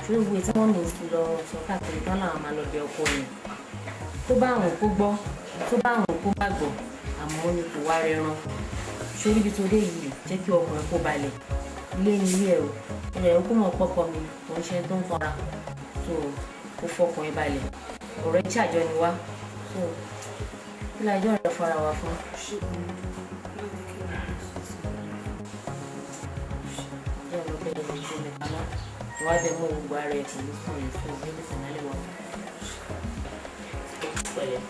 ṣé ìwé tí wọ́n mi lọ sọ káàkiri tán làwọn máa lọ bẹ ọkọ yẹn tó bá àwọn kó gbọ́ tó bá àwọn kó má gbọ́ àmọ́ ni kò wá rẹran ṣé níbi tó dé yìí jẹ́ kí ọkùnrin kó balẹ̀ ilé ní ilé ẹ̀ o ẹ̀rẹ̀ ó kó mọ̀ pọ́pọ́ mi kò ń ṣe tó ń kanra tó kó fọkùnrin balẹ̀ ọ̀rẹ́ ṣàjọ ni wá tó kí lájọ́ rẹ̀ fara wa fún. jẹ́ ọ̀rọ̀ bẹ́ẹ̀ lè ṣe mi kaná ìwádìí mú gbogbo ara ẹ̀ pẹ̀lú fún ẹ̀ fún ìgbé ní sànálẹ̀ wọn. pẹ̀lẹ́.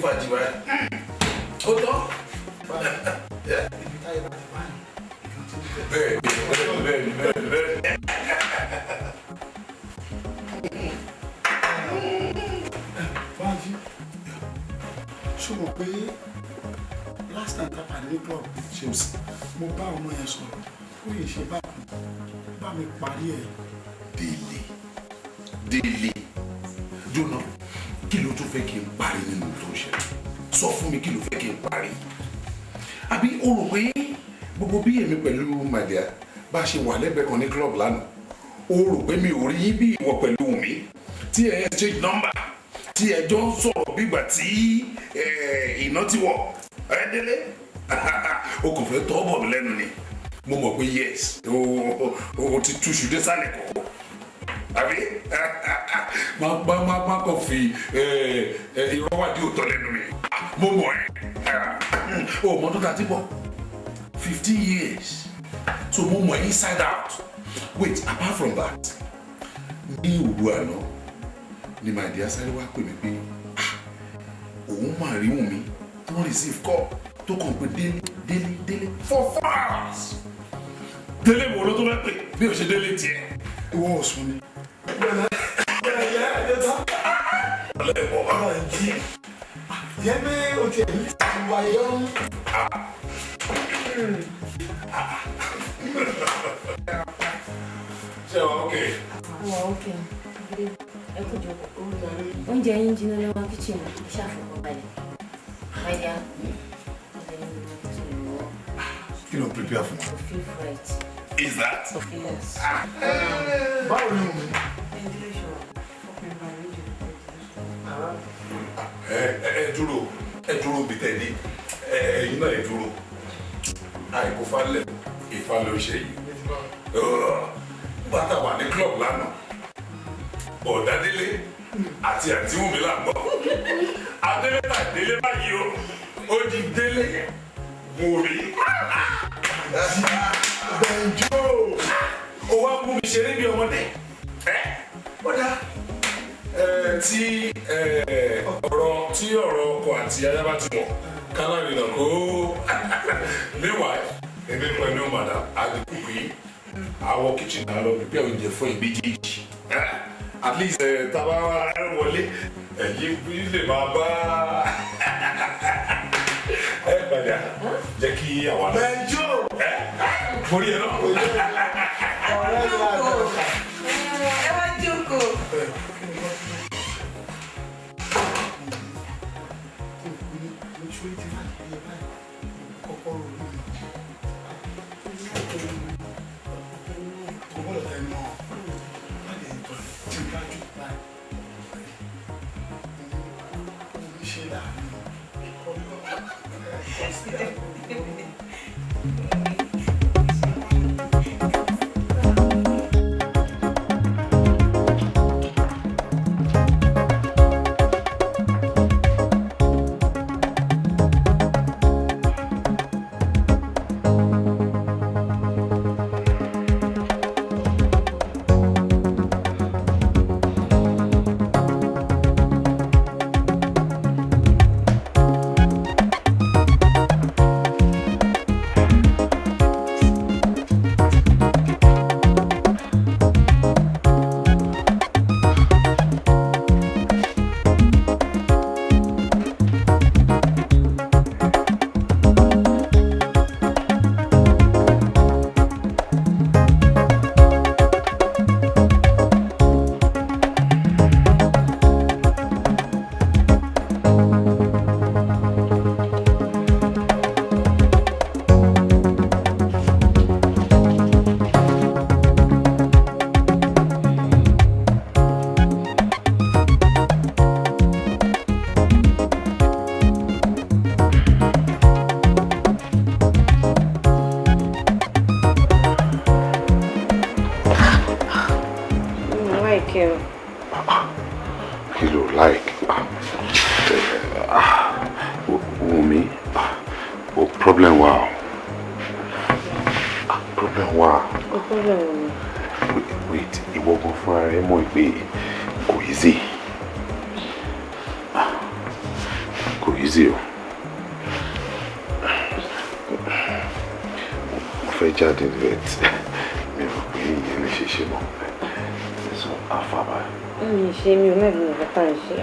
Fàájì báyìí ó tọ́ bẹ́ẹ̀ Báńkì ṣé mo pé last time tá a pàdé ní club James mo bá ọmọ yẹn sọ̀rọ̀ ó yẹ ṣe bá mi parí ẹ̀. Délé jóná kí ló tún fẹ́ kí n parí nínú tó ń ṣẹlẹ̀ sọ fún mi kí ló fẹ́ kí n parí àbí o rò pé gbogbo bí èmi pẹ̀lú màdìá bá ṣe wà lẹ́gbẹ̀ẹ́ kan ní club lánàá o rò pé mi ò rí yín bí ìwọ pẹ̀lú mi tí ẹ exchange number tí ẹ jọ ń sọ̀rọ̀ bígbà tí iná ti wọ̀ ẹ Délé o kò fẹ́ tọ́ bọ̀ mí lẹ́nu ni mo mọ̀ pé yes o ti túṣu dé sálẹ̀ kọ́ àbí má kàn fi irọ́ wá di òótọ́ lẹ́nu mi mo mọ̀ ẹ́ o mọ̀ tó ta ti bọ̀ 15 years so mo mọ̀ inside out wait apart from that ní òru àná ni my dear sáré wá pè mí pé òun máa rí Wùnmí tó ń receive call tó kàn pé Délé for 4 hours Délé wo ló tó fẹ́ pè bí o ṣe Délé tiẹ̀ ìwọ ọ̀sùn ni. Jẹ́ pé o ti ẹ̀mí ti wáyé ọ́n. Ṣé wàá ok? Wà ok ẹ kò jọ oúnjẹ yín jiná lọ́wọ́ kíchìn ṣàfihàn balẹ̀ báyà kí ló prepare fún wa? feel right. Is that? Yes. Báwo ni mo? ẹ dúró bí tẹ̀lé ẹ̀yin náà ẹ dúró àìkú falẹ̀ ìfà ló ṣe yìí bàtà wà ní club lánàá ọ̀dà Délé àti àǹtí Wùnmí là ń gbọ́ Adélé tà Délé báyìí ó di Délé Wùnmí Bẹ̀njó. ó wá mú mi ṣeré bí ọmọdé ó dá tí ọ̀rọ̀ ọkọ àti aya bá ti mọ̀ kálárì náà kó meanwhile èmi pẹ̀lú madam adikuku yìí àwọ̀ kitchen náà lọ pípẹ́ oúnjẹ fún ìbejì at least tàbá wọlé ẹ̀yìn lè máa bá ẹ gbàdá jẹ́ kí àwọn àná. Bẹ̀njó. Forí ẹ náà. Ẹ wá jókòó. you. Kí ló like? Wumi, problem wa. Problem wa. Problem Wumi. Wait, ìwọ gan fúnra rẹ mọ̀ pé kò easy. Kò easy o. Mo fẹ́ jáde vet. Mi ò pé ìyẹn lè ṣe mọ́. So, afaba. Ṣé mi ò mẹ́rin nígbà tá à ń ṣe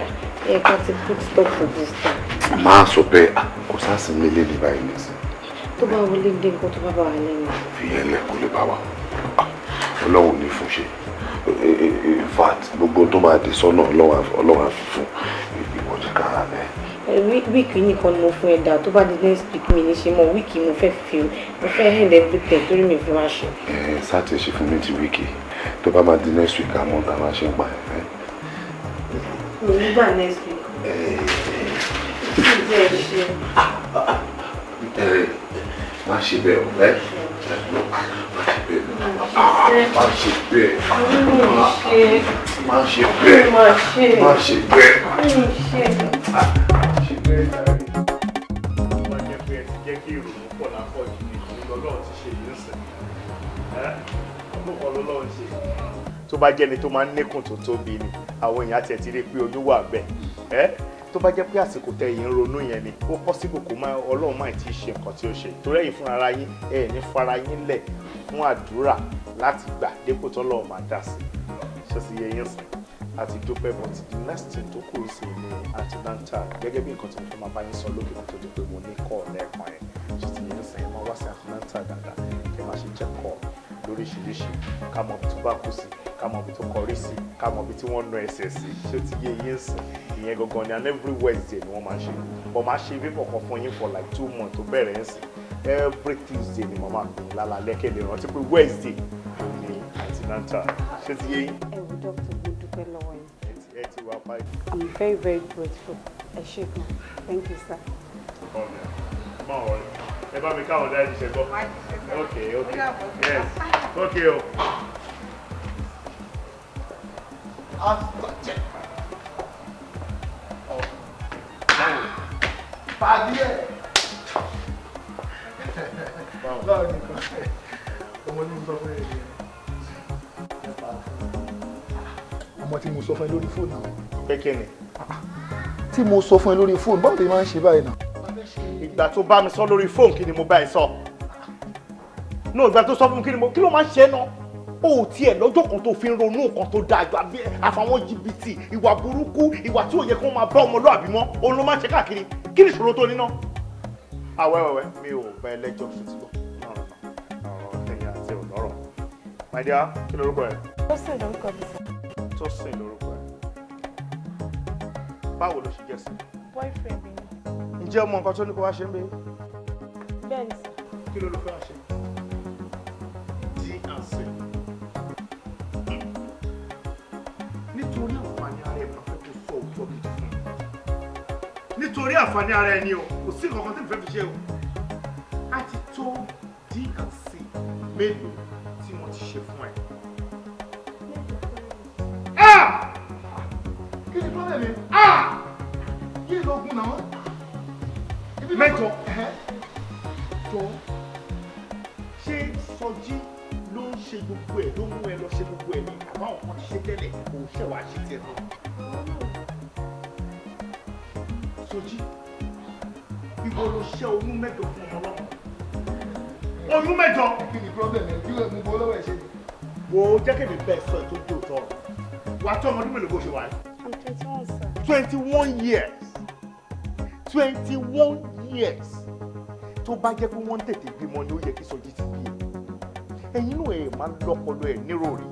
ẹ ká ti put stop to this time. Máa sọ pé kò sáàsì mi lé ní báyìí nìsín. Tó bá wọlé dé nǹkan tó bá bá wà lẹ́nu. Fi yẹn lẹ̀ kó lè bá wa. Ọlọ́run ní fún ṣe. In fact, gbogbo tó máa dé sọ́nà Ọlọ́run á fi fún ìwọ́jú kára rẹ̀. Wíìkì nìkan ni mo fún ẹ dà tó bá di next week mi ní ṣe mọ wíìkì mo fẹ́ hand everything torí mi fi máa ṣe. Sáàtì ṣe fún mi ti wíìkì tó bá máa di next week àmọ́ tá a máa ṣe ń pa ẹ̀. Mo nígbà next week. Má ṣe bẹ́ẹ̀ o ẹ́ má ṣe bẹ́ẹ̀ má ṣe bẹ́ẹ̀ má ṣe bẹ́ẹ̀. Má jẹ́ pé ẹ ti jẹ́ kí ìrònú pọ̀ lápọ̀jù ní Ọlọ́run ti ṣe yìí sìn. Ọlọ́run lọ́lọ́run ṣe. Tó bá jẹ́ni tó máa ń níkùn tó tóbi ni àwọn èèyàn tiẹ̀ ti rí pé oyún wà bẹ́ẹ̀. Tó bá jẹ́ pé àsìkò tẹ yìí ń ronú yẹn ni ó possible kó má Ọlọ́run máa ti ṣe nǹkan tí ó ṣe torí ẹ̀yin fúnra ara yín ní fara yín lẹ̀ fún àdúrà láti gbà dépò tọ́lọ́run máa dá sí ṣé sì yẹ yín sìn àti dúpẹ́ but the next thing tó kù sí ní antinanta gẹ́gẹ́ bí nǹkan tí mo fẹ́ máa bá yín sọ lókè tó di pé mo ní kọ́ lẹ́ẹ̀kan ẹ̀ ṣé sì yẹ yín sìn ẹ máa wá sí antinanta dáadáa kí ẹ máa ṣe check up lóríṣiríṣi ká mọ ibi tó bá kú sí ká mọ ibi tó kọrí sí ká mọ ibi tí wọ́n ná ẹsẹ̀ sí ṣé ti yé yín sìn ìyẹn gangan ni and every Wednesday ni wọ́n máa ṣe but máa ṣe fífọ̀ kan fún yín for like 2 months tó bẹ̀rẹ̀ ń sìn every Tuesday ni màmá mi lálálẹ́ kéde rántí pé Wednesday ló ní antinanta ṣé ti yé yín. ẹ wo dókítà mo dúpẹ́ lọ́wọ́ yín. ẹ ti wá pa yìí. I'm very very grateful. ẹ ṣé gan. Thank you sir. Má wọlé ẹ bá mi káwọn dájú ṣe gbọ́. Okay. Yes. Okay o. Pàdé ẹ̀. Báwo ni kan ọmọ ní mo sọ fún ẹ ní ọmọ tí mo sọ fún ẹ lórí fóònù àwọn. Pé kí ni? Tí mo sọ fún ẹ lórí fóònù báwo ni máa ń ṣe báyìí náà? Ìgbà tó bá mi sọ lórí fóònù kí ni mo bá ẹ sọ? No, ìgbà tó sọ fún mi kí ló máa ń ṣe náà? O ò tiẹ̀ lọ́jọ́ kan tó fi ń ronú nǹkan tó dáa ju àfàwọn jìbìtì ìwà burúkú ìwà tí ò yẹ kó máa bá ọmọlúwàbí mọ́ òun ló máa ń ṣe káàkiri kí ni ìṣòro tó ní náà? Àwẹ́wẹ́wẹ́ mi ò bá ẹ lẹ́jọ́ ṣùtìgbọ́ ọ̀rọ̀ ẹ̀yìn àti ọ̀lọ́rọ̀. My dear, kí lorúkọ ẹ? Tósìn lórúkọ mi sọ. Tósìn lorúkọ ẹ. Báwo ló ṣe jẹ́ sí? Boyfriend mi ni. Ǹjẹ́ ọmọ nǹkan tó ní kó wá ṣe ń bẹ? Bẹ́ẹ̀ ni sir. Kí ló ló fẹ́ wá ṣe? D&C. Nítorí àǹfààní ara ẹ̀ máa fẹ́ kó sọ òótọ́ gidi fún mi. Nítorí àǹfààní ara ẹ̀ ni o, kò sí nǹkan tí mo fẹ́ fi ṣe o. A ti tó D&C mélòó tí mo ti ṣe fún ẹ. Kí ni problem mi? Kí ni ogun náà? Mẹ́jọ. Jọ. Ṣé Sọjí ló ń ṣe gbogbo ẹ̀ ló mú ẹ lọ ṣe gbogbo ẹ̀ ní àbáwọn kan ti ṣe tẹ́lẹ̀ kò ṣẹ̀ wá ṣe tiẹ̀ náà? Sọjí, ìwọ ló ṣẹ́ oyún mẹ́jọ fún ọmọ ọlọ́mọ. Oyún mẹ́jọ. Kí ni problem mi? Kí ló mú bọ́ lọ́wọ́ ẹ̀ ṣe? Wo jẹ́ kí mi bẹ́ẹ̀ sọ ètò ojú òótọ́ rẹ̀. Wà á tó ọmọdún mélòó bó ṣe wà ní? I'm 21 sir. 21 years. 21 years. Tó bá jẹ́ pé wọ́n tètè bímọ ni ó yẹ kí Sọjí ti bí ẹ. Ẹ̀yin náà ẹ̀ máa ń lọ́pọlọ ẹ̀ nírò rí.